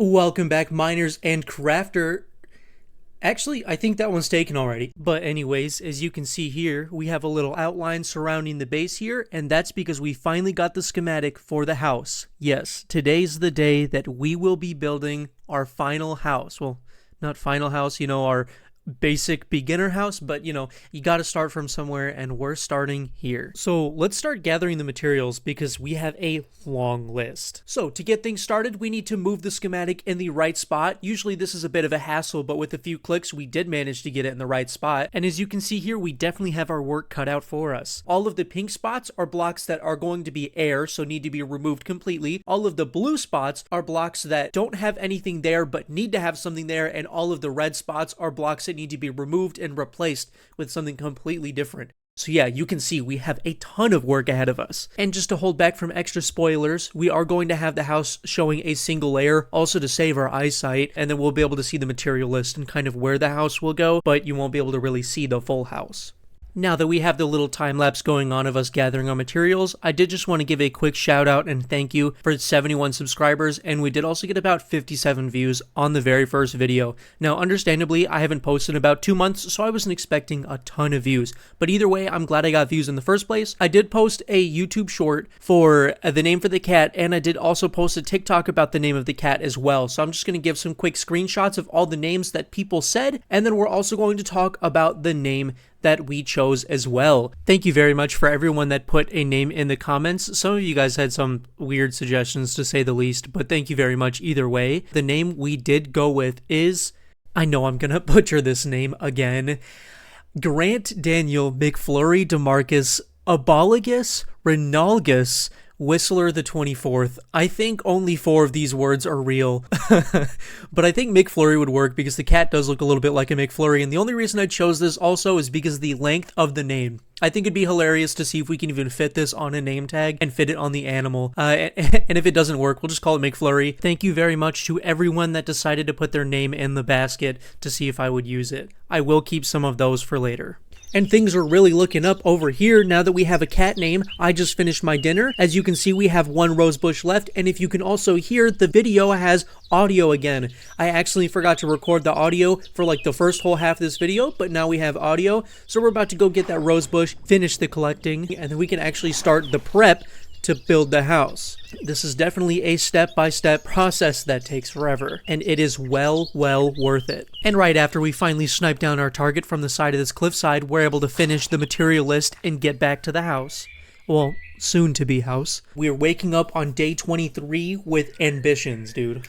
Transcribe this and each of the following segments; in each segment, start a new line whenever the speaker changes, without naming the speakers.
Welcome back, miners and crafter. Actually, I think that one's taken already. But anyways, as you can see here, we have a little outline surrounding the base here, and that's because we finally got the schematic for the house. Yes, today's the day that we will be building our final house. Well, not final house, our basic beginner house, but you gotta start from somewhere, and we're starting here. So let's start gathering the materials because we have a long list. So to get things started, we need to move the schematic in the right spot. Usually this is a bit of a hassle, but with a few clicks we did manage to get it in the right spot. And as you can see here, we definitely have our work cut out for us. All of the pink spots are blocks that are going to be air, so need to be removed completely. All of the blue spots are blocks that don't have anything there but need to have something there, and all of the red spots are blocks that need to be removed and replaced with something completely different. So yeah, you can see we have a ton of work ahead of us. And just to hold back from extra spoilers, we are going to have the house showing a single layer, also to save our eyesight, and then we'll be able to see the material list and kind of where the house will go, but you won't be able to really see the full house. Now that we have the little time lapse going on of us gathering our materials, I did just want to give a quick shout out and thank you for 71 subscribers, and we did also get about 57 views on the very first video. Now understandably, I haven't posted in about 2 months, so I wasn't expecting a ton of views, but either way, I'm glad I got views in the first place. I did post a YouTube short for the name for the cat, and I did also post a TikTok about the name of the cat as well, so I'm just going to give some quick screenshots of all the names that people said, and then we're also going to talk about the name that we chose as well. Thank you very much for everyone that put a name in the comments. Some of you guys had some weird suggestions to say the least, but thank you very much either way. The name we did go with is, I know I'm gonna butcher this name again, Grant Daniel McFlurry DeMarcus Aboligus Rinalgus Whistler the 24th. I think only 4 of these words are real. But I think McFlurry would work because the cat does look a little bit like a McFlurry, and the only reason I chose this also is because of the length of the name. I think it'd be hilarious to see if we can even fit this on a name tag and fit it on the animal. And if it doesn't work, we'll just call it McFlurry. Thank you very much to everyone that decided to put their name in the basket to see if I would use it. I will keep some of those for later. And things are really looking up over here now that we have a cat name. I just finished my dinner. As you can see, we have 1 rose bush left, and if you can also hear, the video has audio again. I actually forgot to record the audio for like the first whole half of this video, but now we have audio. So we're about to go get that rose bush, finish the collecting, and then we can actually start the prep to build the house. This is definitely a step-by-step process that takes forever, and it is well worth it. And right after we finally snipe down our target from the side of this cliffside, we're able to finish the material list and get back to the house. Well, soon to be house. We are waking up on day 23 with ambitions, dude.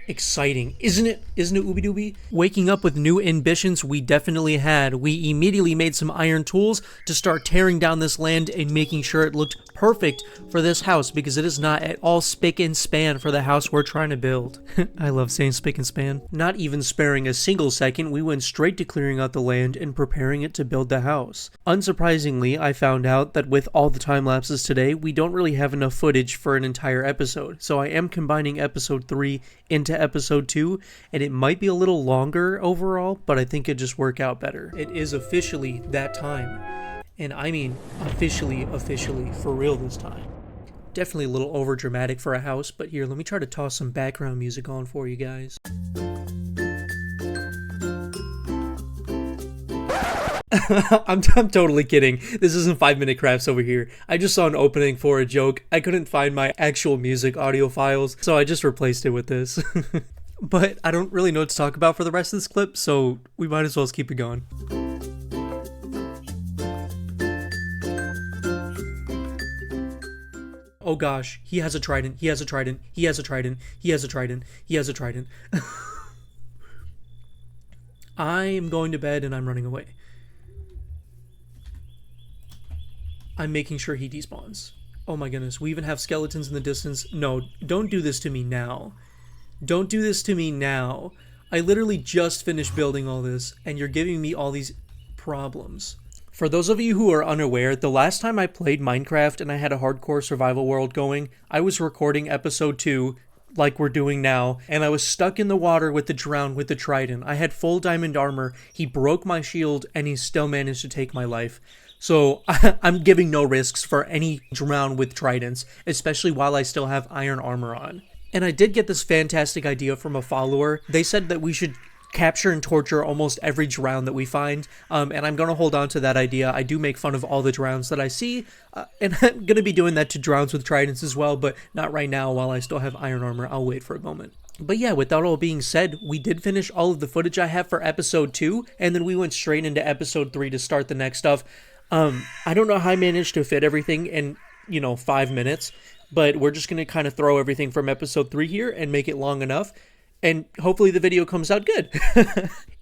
Exciting, isn't it Ooby Dooby? Waking up with new ambitions we definitely had. We immediately made some iron tools to start tearing down this land and making sure it looked perfect for this house, because it is not at all spick and span for the house we're trying to build. I love saying spick and span. Not even sparing a single second, we went straight to clearing out the land and preparing it to build the house. Unsurprisingly, I found out that with all the time lapses today, we don't really have enough footage for an entire episode, so I am combining episode 3 into episode 2, and it might be a little longer overall, but I think it'd just work out better. It is officially that time. And I mean officially for real this time. Definitely a little over dramatic for a house, but here, let me try to toss some background music on for you guys. I'm totally kidding. This isn't 5-minute crafts over here. I just saw an opening for a joke. I couldn't find my actual music audio files, so I just replaced it with this. But I don't really know what to talk about for the rest of this clip, so we might as well just keep it going. Oh gosh, he has a trident, he has a trident, he has a trident, he has a trident, he has a trident. I am going to bed and I'm running away. I'm making sure he despawns. Oh my goodness, we even have skeletons in the distance. No, don't do this to me now. Don't do this to me now. I literally just finished building all this, and you're giving me all these problems. For those of you who are unaware, the last time I played Minecraft and I had a hardcore survival world going, I was recording episode 2, like we're doing now, and I was stuck in the water with the drown with the trident. I had full diamond armor, he broke my shield, and he still managed to take my life. So I'm giving no risks for any drown with tridents, especially while I still have iron armor on. And I did get this fantastic idea from a follower. They said that we should capture and torture almost every drown that we find, and I'm going to hold on to that idea. I do make fun of all the drowns that I see, and I'm going to be doing that to drowns with tridents as well, but not right now while I still have iron armor. I'll wait for a moment. But yeah, with that all being said, we did finish all of the footage I have for episode 2, and then we went straight into episode 3 to start the next stuff. I don't know how I managed to fit everything in, 5 minutes, but we're just going to kind of throw everything from episode 3 here and make it long enough. And hopefully the video comes out good.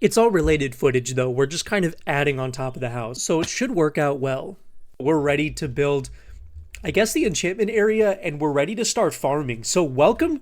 It's all related footage though. We're just kind of adding on top of the house. So it should work out well. We're ready to build, I guess, the enchantment area, and we're ready to start farming. So welcome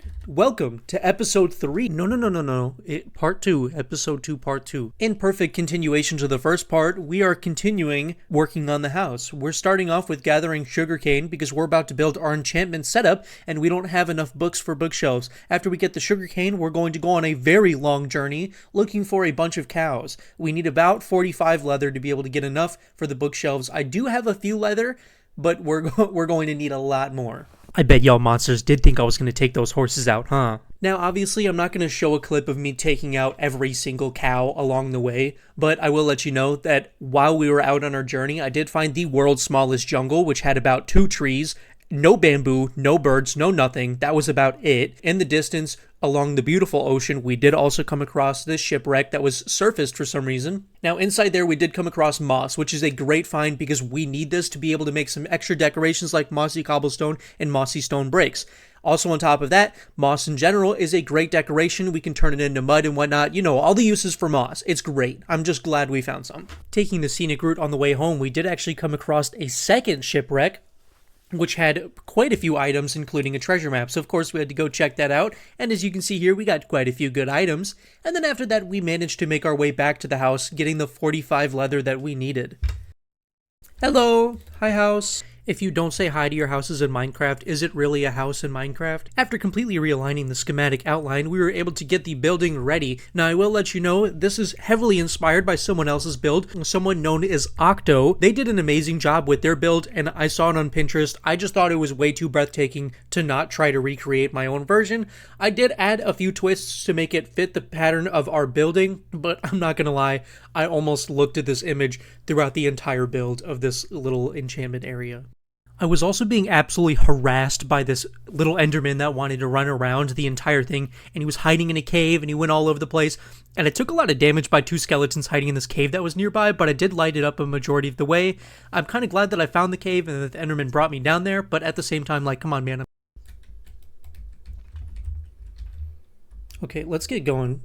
to episode 3. No. Part 2, episode 2, part 2. In perfect continuation to the first part, we are continuing working on the house. We're starting off with gathering sugarcane because we're about to build our enchantment setup, and we don't have enough books for bookshelves. After we get the sugarcane, we're going to go on a very long journey looking for a bunch of cows. We need about 45 leather to be able to get enough for the bookshelves. I do have a few leather, but we're going to need a lot more. I bet y'all monsters did think I was going to take those horses out, huh? Now, obviously, I'm not going to show a clip of me taking out every single cow along the way, but I will let you know that while we were out on our journey, I did find the world's smallest jungle, which had about 2 trees, no bamboo, no birds, no nothing. That was about it. In the distance, along the beautiful ocean, we did also come across this shipwreck that was surfaced for some reason. Now, inside there, we did come across moss, which is a great find because we need this to be able to make some extra decorations like mossy cobblestone and mossy stone bricks. Also, on top of that, moss in general is a great decoration. We can turn it into mud and whatnot. All the uses for moss. It's great. I'm just glad we found some. Taking the scenic route on the way home, we did actually come across a second shipwreck, which had quite a few items, including a treasure map. So, of course, we had to go check that out. And as you can see here, we got quite a few good items. And then after that, we managed to make our way back to the house, getting the 45 leather that we needed. Hello. Hi, house. If you don't say hi to your houses in Minecraft, is it really a house in Minecraft? After completely realigning the schematic outline, we were able to get the building ready. Now, I will let you know, this is heavily inspired by someone else's build, someone known as Octo. They did an amazing job with their build, and I saw it on Pinterest. I just thought it was way too breathtaking to not try to recreate my own version. I did add a few twists to make it fit the pattern of our building, but I'm not gonna lie, I almost looked at this image throughout the entire build of this little enchantment area. I was also being absolutely harassed by this little Enderman that wanted to run around the entire thing, and he was hiding in a cave, and he went all over the place, and I took a lot of damage by 2 skeletons hiding in this cave that was nearby, but I did light it up a majority of the way. I'm kind of glad that I found the cave and that the Enderman brought me down there, but at the same time, come on, man. Okay, let's get going.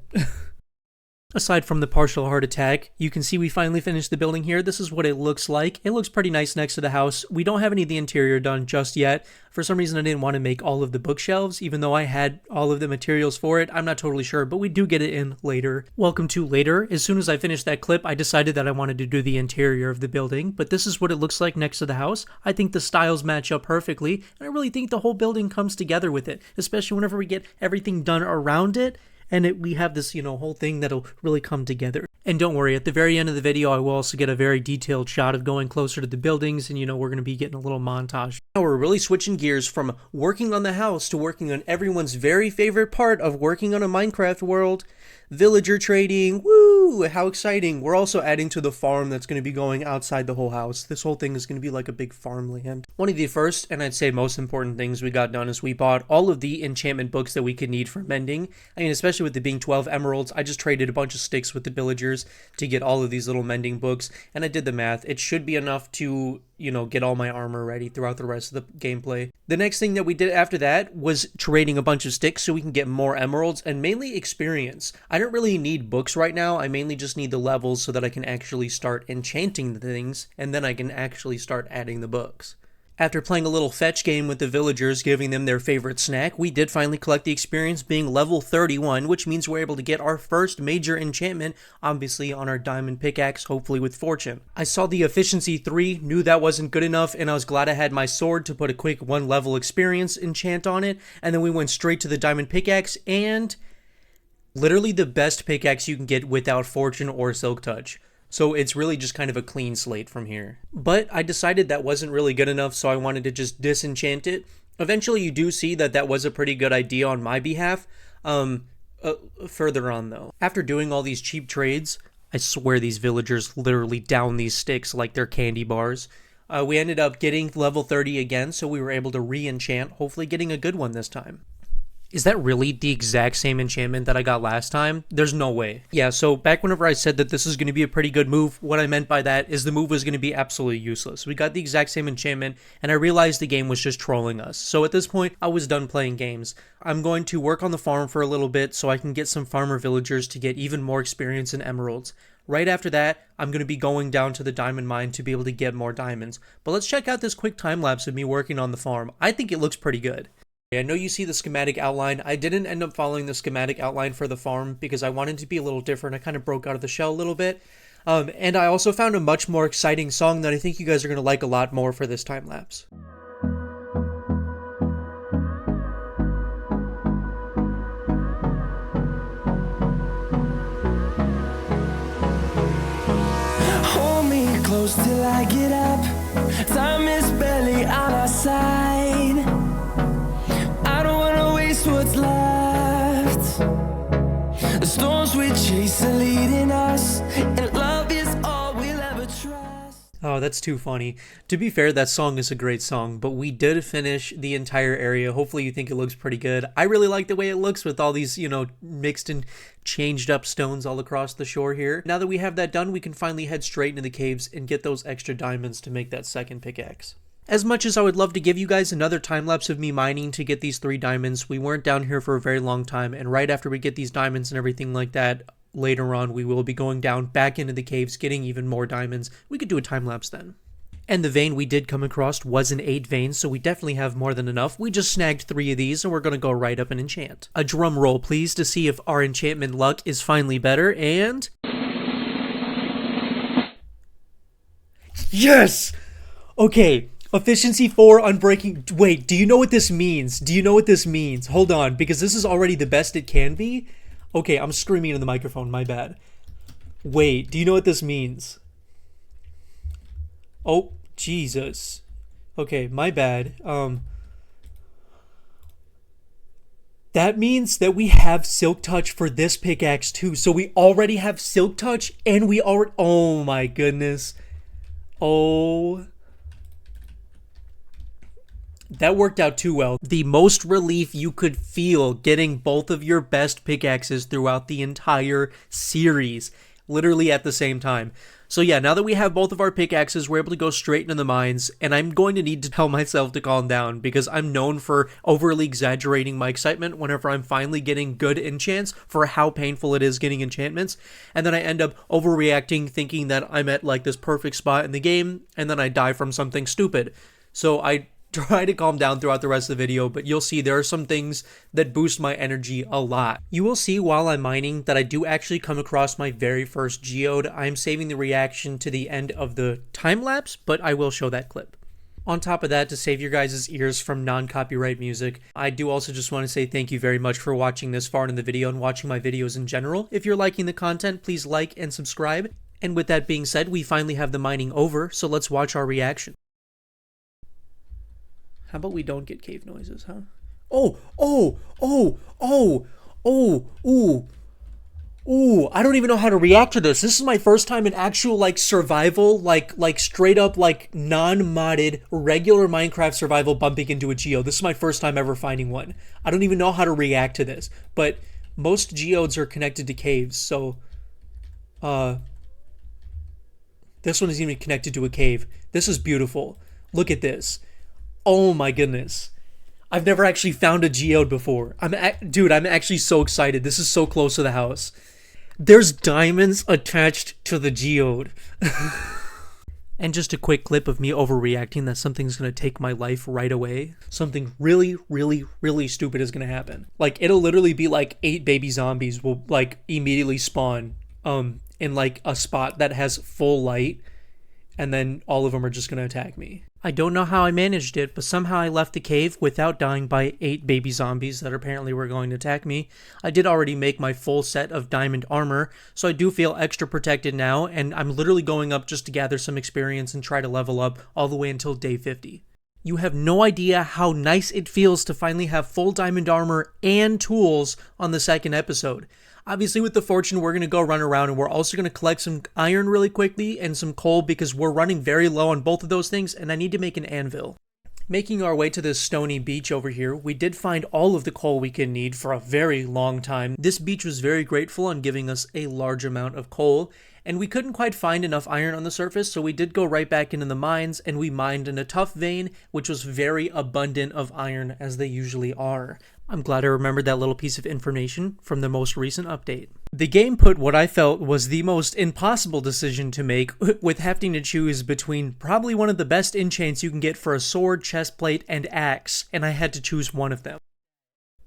Aside from the partial heart attack, you can see we finally finished the building here. This is what it looks like. It looks pretty nice next to the house. We don't have any of the interior done just yet. For some reason, I didn't want to make all of the bookshelves, even though I had all of the materials for it. I'm not totally sure, but we do get it in later. Welcome to later. As soon as I finished that clip, I decided that I wanted to do the interior of the building, but this is what it looks like next to the house. I think the styles match up perfectly, and I really think the whole building comes together with it, especially whenever we get everything done around it. And we have this, whole thing that'll really come together. And don't worry, at the very end of the video, I will also get a very detailed shot of going closer to the buildings, and we're going to be getting a little montage. Now we're really switching gears from working on the house to working on everyone's very favorite part of working on a Minecraft world, villager trading. Woo! How exciting. We're also adding to the farm that's going to be going outside the whole house. This whole thing is going to be like a big farmland. One of the first, and I'd say most important things we got done is we bought all of the enchantment books that we could need for mending. I mean, especially with it being 12 emeralds, I just traded a bunch of sticks with the villagers to get all of these little mending books, and I did the math. It should be enough to, get all my armor ready throughout the rest of the gameplay. The next thing that we did after that was trading a bunch of sticks so we can get more emeralds and mainly experience. I don't really need books right now. I mainly just need the levels so that I can actually start enchanting the things, and then I can actually start adding the books. After playing a little fetch game with the villagers, giving them their favorite snack, we did finally collect the experience being level 31, which means we're able to get our first major enchantment, obviously on our diamond pickaxe, hopefully with fortune. I saw the efficiency 3, knew that wasn't good enough, and I was glad I had my sword to put a quick 1 level experience enchant on it, and then we went straight to the diamond pickaxe, and literally the best pickaxe you can get without fortune or silk touch. So it's really just kind of a clean slate from here. But I decided that wasn't really good enough, so I wanted to just disenchant it. Eventually, you do see that that was a pretty good idea on my behalf. Further on, though, after doing all these cheap trades, I swear these villagers literally down these sticks like they're candy bars. We ended up getting level 30 again, so we were able to re-enchant, hopefully getting a good one this time. Is that really the exact same enchantment that I got last time? There's no way. Yeah, so back whenever I said that this is going to be a pretty good move, what I meant by that is the move was going to be absolutely useless. We got the exact same enchantment, and I realized the game was just trolling us. So at this point, I was done playing games. I'm going to work on the farm for a little bit so I can get some farmer villagers to get even more experience in emeralds. Right after that, I'm going to be going down to the diamond mine to be able to get more diamonds. But let's check out this quick time lapse of me working on the farm. I think it looks pretty good. I know you see the schematic outline. I didn't end up following the schematic outline for the farm because I wanted to be a little different. I kind of broke out of the shell a little bit. And I also found a much more exciting song that I think you guys are going to like a lot more for this time lapse.
Hold me close till I get up. Time is barely on our side. What's left? The storms we chase are leading us, and love is all we'll ever trust.
Oh, that's too funny. To be fair, that song is a great song, but we did finish the entire area. Hopefully you think it looks pretty good. I really like the way it looks with all these, mixed and changed up stones all across the shore here. Now that we have that done, we can finally head straight into the caves and get those extra diamonds to make that second pickaxe. As much as I would love to give you guys another time lapse of me mining to get these 3 diamonds, we weren't down here for a very long time, and right after we get these diamonds and everything like that, later on we will be going down back into the caves, getting even more diamonds. We could do a time lapse then. And the vein we did come across was an 8 vein, so we definitely have more than enough. We just snagged 3 of these, and we're going to go right up and enchant. A drum roll, please, to see if our enchantment luck is finally better, and... Yes! Okay. Efficiency 4, unbreaking. Wait, do you know what this means? Do you know what this means? Hold on, because this is already the best it can be. Okay, I'm screaming in the microphone, my bad. Wait, do you know what this means? Oh, Jesus. Okay, my bad. That means that we have Silk Touch for this pickaxe too. So we already have Silk Touch, and we already... Oh my goodness. Oh... That worked out too well. The most relief you could feel getting both of your best pickaxes throughout the entire series, literally at the same time. So yeah, now that we have both of our pickaxes, we're able to go straight into the mines, and I'm going to need to tell myself to calm down because I'm known for overly exaggerating my excitement whenever I'm finally getting good enchants for how painful it is getting enchantments, and then I end up overreacting thinking that I'm at like this perfect spot in the game, and then I die from something stupid. So I try to calm down throughout the rest of the video, but you'll see there are some things that boost my energy a lot. You will see while I'm mining that I do actually come across my very first geode. I'm saving the reaction to the end of the time lapse, but I will show that clip. On top of that, to save your guys' ears from non-copyright music, I do also just want to say thank you very much for watching this far in the video and watching my videos in general. If you're liking the content, please like and subscribe. And with that being said, we finally have the mining over, so let's watch our reaction. How about we don't get cave noises, huh? Oh, I don't even know how to react to this. This is my first time in actual, like, survival, like straight up, like, non-modded, regular Minecraft survival bumping into a geode. This is my first time ever finding one. I don't even know how to react to this, but most geodes are connected to caves, so, this one isn't even connected to a cave. This is beautiful. Look at this. Oh my goodness. I've never actually found a geode before. Dude, I'm actually so excited. This is so close to the house. There's diamonds attached to the geode. And just a quick clip of me overreacting that something's going to take my life right away. Something really, really, really stupid is going to happen. Like, it'll literally be like 8 baby zombies will, like, immediately spawn in, like, a spot that has full light. And then all of them are just going to attack me. I don't know how I managed it, but somehow I left the cave without dying by 8 baby zombies that apparently were going to attack me. I did already make my full set of diamond armor, so I do feel extra protected now, and I'm literally going up just to gather some experience and try to level up all the way until day 50. You have no idea how nice it feels to finally have full diamond armor and tools on the second episode. Obviously, with the fortune, we're going to go run around, and we're also going to collect some iron really quickly and some coal because we're running very low on both of those things, and I need to make an anvil. Making our way to this stony beach over here, we did find all of the coal we can need for a very long time. This beach was very grateful on giving us a large amount of coal, and we couldn't quite find enough iron on the surface, so we did go right back into the mines, and we mined in a tough vein, which was very abundant of iron, as they usually are. I'm glad I remembered that little piece of information from the most recent update. The game put what I felt was the most impossible decision to make, with having to choose between probably one of the best enchants you can get for a sword, chestplate, and axe, and I had to choose one of them.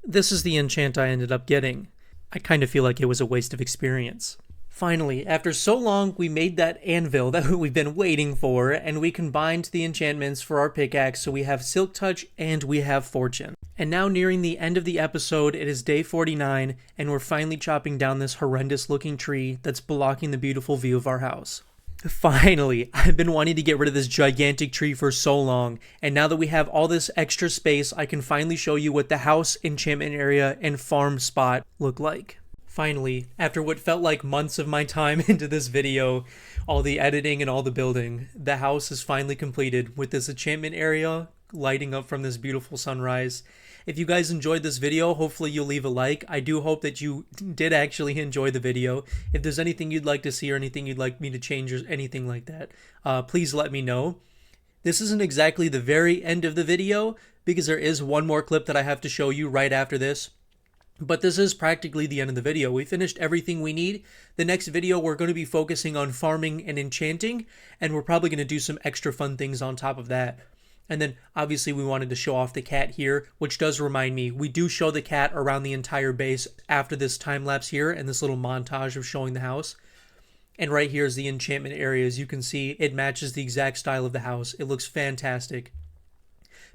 This is the enchant I ended up getting. I kind of feel like it was a waste of experience. Finally, after so long, we made that anvil that we've been waiting for, and we combined the enchantments for our pickaxe, so we have Silk Touch and we have Fortune. And now nearing the end of the episode, it is day 49, and we're finally chopping down this horrendous looking tree that's blocking the beautiful view of our house. Finally, I've been wanting to get rid of this gigantic tree for so long, and now that we have all this extra space, I can finally show you what the house, enchantment area, and farm spot look like. Finally, after what felt like months of my time into this video, all the editing and all the building, the house is finally completed with this enchantment area lighting up from this beautiful sunrise. If you guys enjoyed this video, hopefully you'll leave a like. I do hope that you did actually enjoy the video. If there's anything you'd like to see or anything you'd like me to change or anything like that, please let me know. This isn't exactly the very end of the video because there is one more clip that I have to show you right after this. But this is practically the end of the video. We finished everything we need. The next video, we're going to be focusing on farming and enchanting, and we're probably going to do some extra fun things on top of that. And then, obviously, we wanted to show off the cat here, which does remind me, we do show the cat around the entire base after this time lapse here, and this little montage of showing the house. And right here is the enchantment area. As you can see, it matches the exact style of the house. It looks fantastic.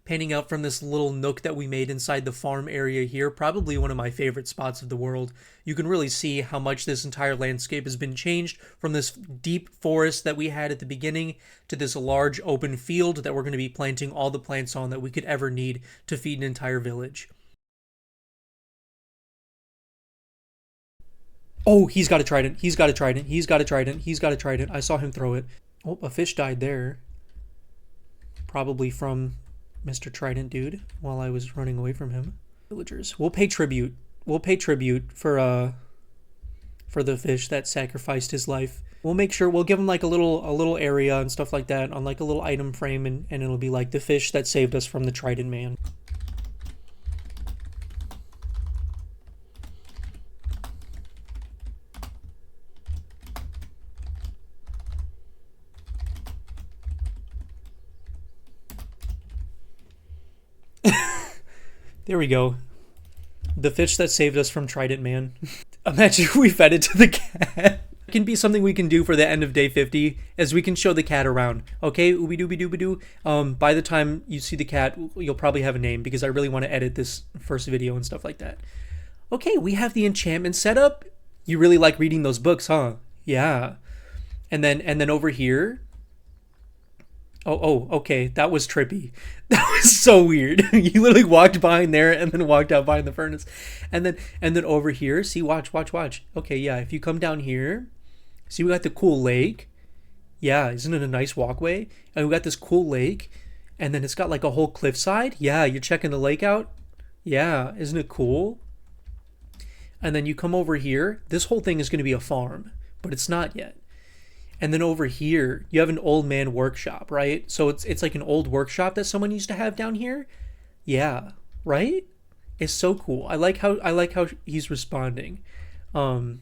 Panning out from this little nook that we made inside the farm area here, probably one of my favorite spots of the world. You can really see how much this entire landscape has been changed from this deep forest that we had at the beginning to this large open field that we're going to be planting all the plants on that we could ever need to feed an entire village. Oh, he's got a trident. He's got a trident. He's got a trident. He's got a trident. I saw him throw it. Oh, a fish died there. Probably from Mr. Trident Dude while I was running away from him. Villagers, we'll pay tribute. We'll pay tribute for the fish that sacrificed his life. We'll make sure we'll give him like a little area and stuff like that on like a little item frame, and it'll be like the fish that saved us from the Trident Man. There we go. The fish that saved us from Trident Man. Imagine if we fed it to the cat. It can be something we can do for the end of day 50, as we can show the cat around. Okay, ooby dooby dooby doo. By the time you see the cat, you'll probably have a name, because I really want to edit this first video and stuff like that. Okay, we have the enchantment set up. You really like reading those books, huh? Yeah. And then over here. Oh, okay. That was trippy. That was so weird. You literally walked behind there and then walked out behind the furnace. And then over here, see, watch. Okay, yeah, if you come down here, see, we got the cool lake. Yeah, isn't it a nice walkway? And we got this cool lake, and then it's got like a whole cliffside. Yeah, you're checking the lake out. Yeah, isn't it cool? And then you come over here. This whole thing is going to be a farm, but it's not yet. And then over here, you have an old man workshop, right? So it's like an old workshop that someone used to have down here. Yeah, right? It's so cool. I like how he's responding. And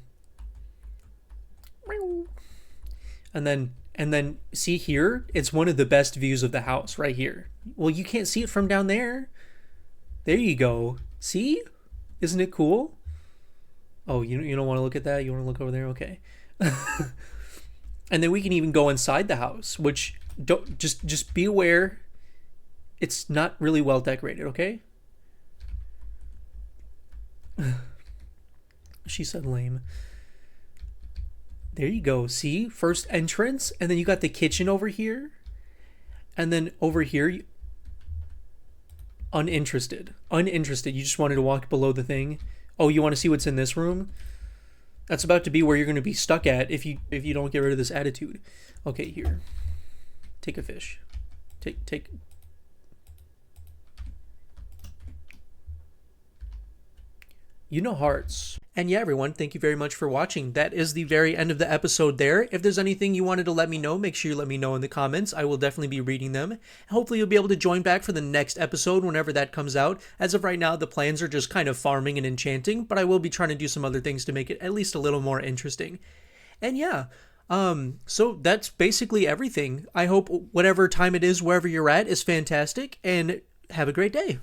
then see here, it's one of the best views of the house right here. Well, you can't see it from down there. There you go. See? Isn't it cool? Oh, you don't want to look at that? You want to look over there? Okay. And then we can even go inside the house, which don't just be aware, it's not really well decorated, okay? She said lame. There you go. See? First entrance, and then you got the kitchen over here. And then over here, Uninterested. Uninterested. You just wanted to walk below the thing. Oh, you want to see what's in this room? That's about to be where you're going to be stuck at if you don't get rid of this attitude. Okay, here. Take a fish. Take. You know hearts. And yeah, everyone, thank you very much for watching. That is the very end of the episode there. If there's anything you wanted to let me know, make sure you let me know in the comments. I will definitely be reading them. Hopefully you'll be able to join back for the next episode whenever that comes out. As of right now, the plans are just kind of farming and enchanting, but I will be trying to do some other things to make it at least a little more interesting. And yeah, so that's basically everything. I hope whatever time it is, wherever you're at, is fantastic, and have a great day.